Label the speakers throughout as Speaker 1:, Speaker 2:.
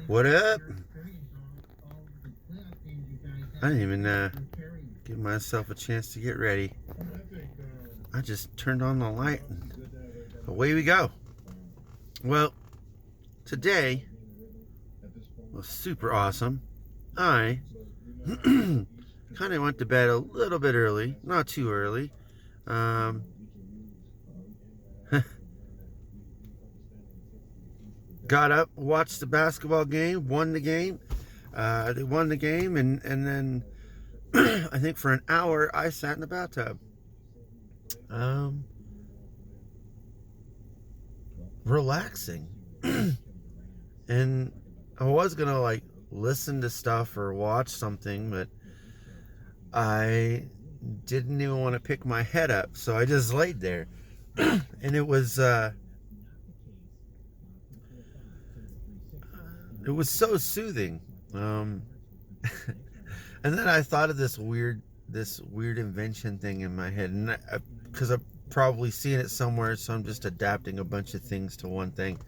Speaker 1: What up? I didn't even give myself a chance to get ready. I just turned on the light and away we go. Well, today was super awesome. I kind of went to bed a little bit early, not too early. Got up, watched the basketball game, won the game. They won the game, and then I think for an hour I sat in the bathtub. Relaxing. And I was gonna like listen to stuff or watch something, but I didn't even want to pick my head up, so I just laid there. And it was so soothing. And then I thought of this weird invention thing in my head, and because I've probably seen it somewhere, so I'm just adapting a bunch of things to one thing.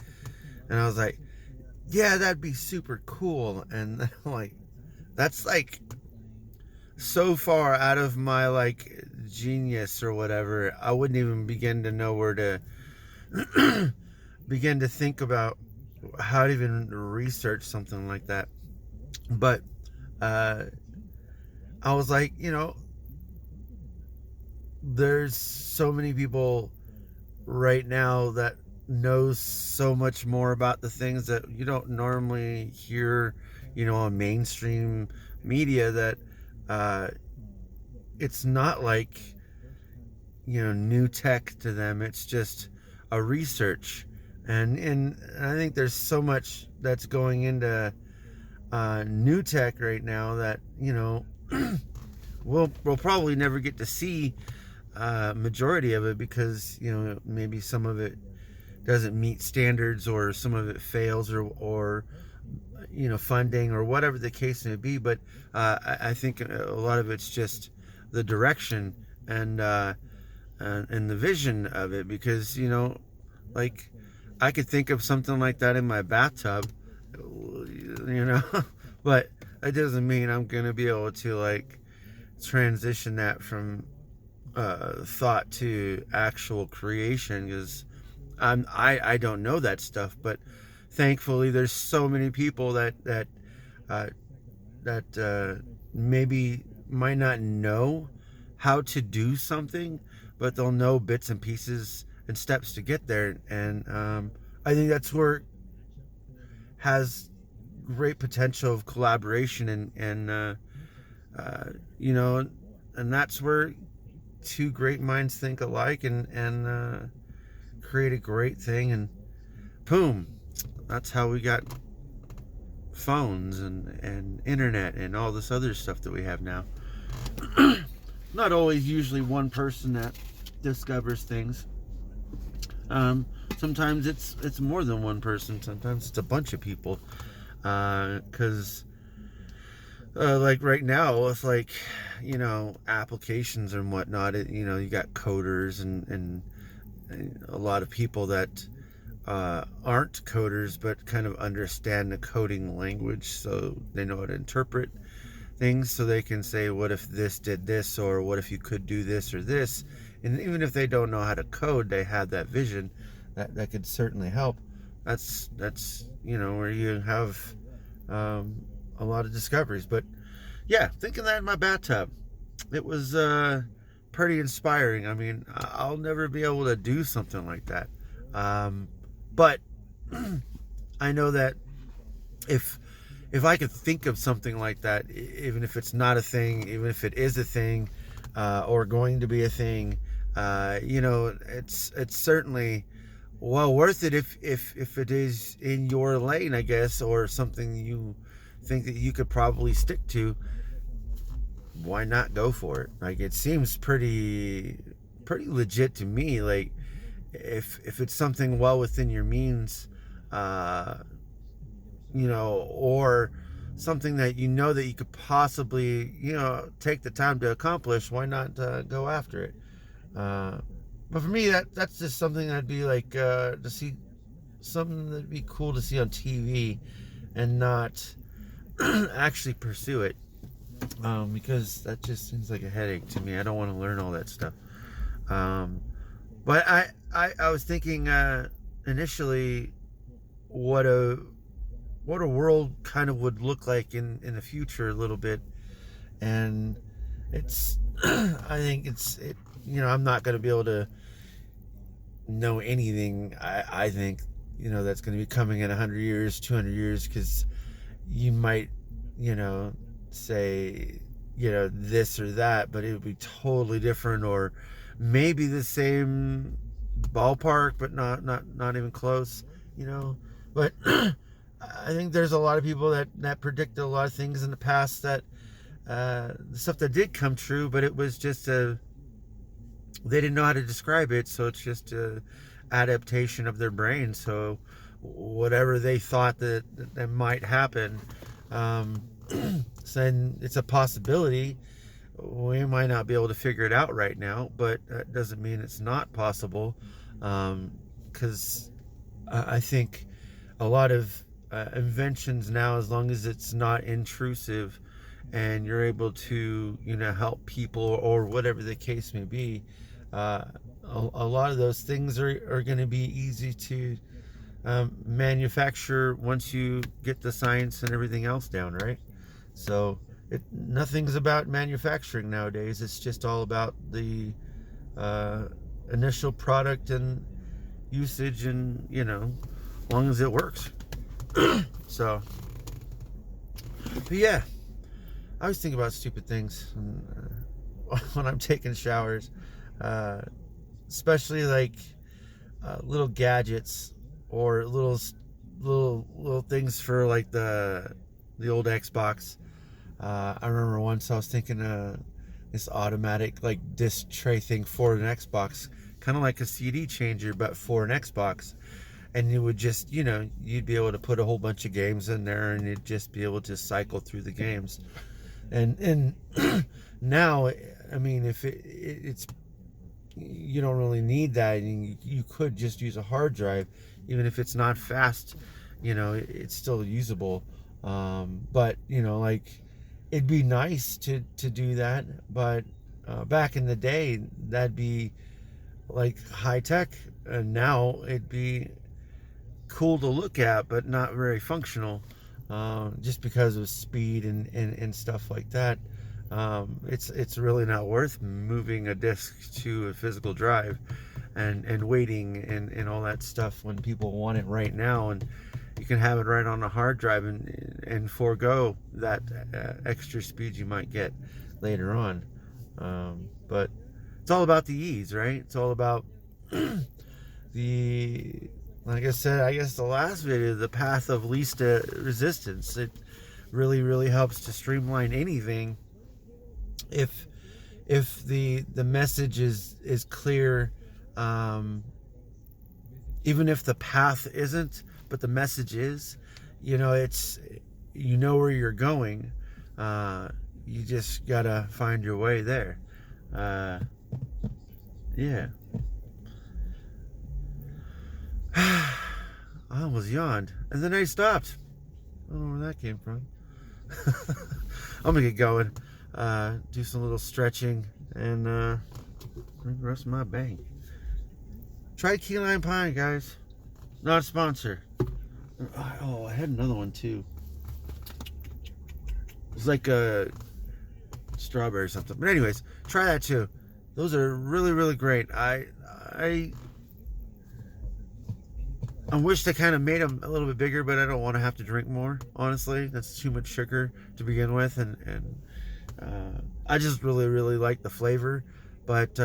Speaker 1: And I was like, yeah, that'd be super cool. And then like, that's like so far out of my like genius or whatever, I wouldn't even begin to know where to begin to think about how to even research something like that. But I was like, there's so many people right now that knows so much more about the things that you don't normally hear, on mainstream media, that it's not like, new tech to them. It's just a research. And I think there's so much that's going into new tech right now that, we'll probably never get to see majority of it, because maybe some of it doesn't meet standards, or some of it fails, or funding, or whatever the case may be. But I think a lot of it's just the direction and the vision of it, because like, I could think of something like that in my bathtub, but that doesn't mean I'm gonna be able to like transition that from thought to actual creation, because I don't know that stuff. But thankfully there's so many people that maybe might not know how to do something, but they'll know bits and pieces and steps to get there. And I think that's where it has great potential of collaboration, and and that's where two great minds think alike, and create a great thing. And boom, that's how we got phones and internet and all this other stuff that we have now. Not always usually one person that discovers things. Sometimes it's more than one person. Sometimes it's a bunch of people. Because like right now, with like applications and whatnot, you got coders and a lot of people that aren't coders, but kind of understand the coding language, so they know how to interpret things, so they can say, what if this did this, or what if you could do this or this. And even if they don't know how to code, they have that vision that could certainly help. That's where you have a lot of discoveries. But yeah, thinking that in my bathtub, it was pretty inspiring. I mean, I'll never be able to do something like that, but I know that if I could think of something like that, even if it's not a thing, even if it is a thing, or going to be a thing, it's certainly well worth it if it is in your lane, I guess, or something you think that you could probably stick to. Why not go for it? Like, it seems pretty legit to me. Like, if it's something well within your means, or something that that you could possibly take the time to accomplish, why not go after it? But for me, that's just something I'd be like, to see something that'd be cool to see on TV and not actually pursue it, because that just seems like a headache to me. I don't want to learn all that stuff. But I was thinking initially what a world kind of would look like in the future a little bit, and it's I think I'm not going to be able to know anything. I think that's going to be coming in 100 years, 200 years, because you might say this or that, but it would be totally different, or maybe the same ballpark, but not even close. But I think there's a lot of people that predicted a lot of things in the past, that the stuff that did come true, but it was just they didn't know how to describe it, so it's just a adaptation of their brain. So whatever they thought that might happen, then it's a possibility. We might not be able to figure it out right now, but that doesn't mean it's not possible, because I think a lot of inventions now, as long as it's not intrusive and you're able to help people, or whatever the case may be, a lot of those things are going to be easy to manufacture once you get the science and everything else down, right? So nothing's about manufacturing nowadays. It's just all about the initial product and usage, and as long as it works. So, but yeah, I always think about stupid things when I'm taking showers, especially like little gadgets, or little things for like the old Xbox. I remember once I was thinking this automatic like disc tray thing for an Xbox, kind of like a CD changer, but for an Xbox. And you would just, you'd be able to put a whole bunch of games in there, and you'd just be able to cycle through the games. And now, I mean, if it's, you don't really need that. You could just use a hard drive, even if it's not fast. It's still usable. But like, it'd be nice to do that. But back in the day, that'd be like high tech, and now it'd be cool to look at, but not very functional, just because of speed and stuff like that. It's really not worth moving a disk to a physical drive and waiting and all that stuff, when people want it right now, and you can have it right on a hard drive and forego that extra speed you might get later on. But it's all about the ease, right? It's all about like I said, I guess the last video, the path of least resistance. It really, really helps to streamline anything if the message is clear, even if the path isn't, but the message is. It's where you're going. You just gotta find your way there. Yeah. I almost yawned, and then I stopped. I don't know where that came from. I'm gonna get going, do some little stretching, and drink the rest of my bang. Try key lime pie, guys. Not a sponsor. Oh, I had another one too. It's like a strawberry or something. But anyways, try that too. Those are really, really great. I wish they kind of made them a little bit bigger, but I don't want to have to drink more. Honestly, that's too much sugar to begin with, and I just really, really like the flavor. But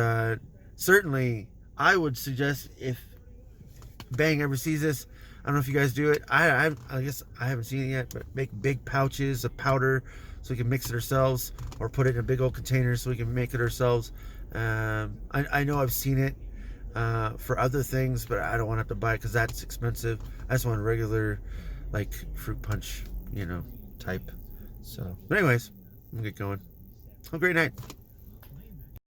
Speaker 1: certainly, I would suggest, if Bang ever sees this, I don't know if you guys do it. I guess I haven't seen it yet, but make big pouches of powder so we can mix it ourselves, or put it in a big old container so we can make it ourselves. I know I've seen it for other things, but I don't want to have to buy it because that's expensive. I just want a regular, like, fruit punch, type. So, but anyways, I'm gonna get going. Have a great night.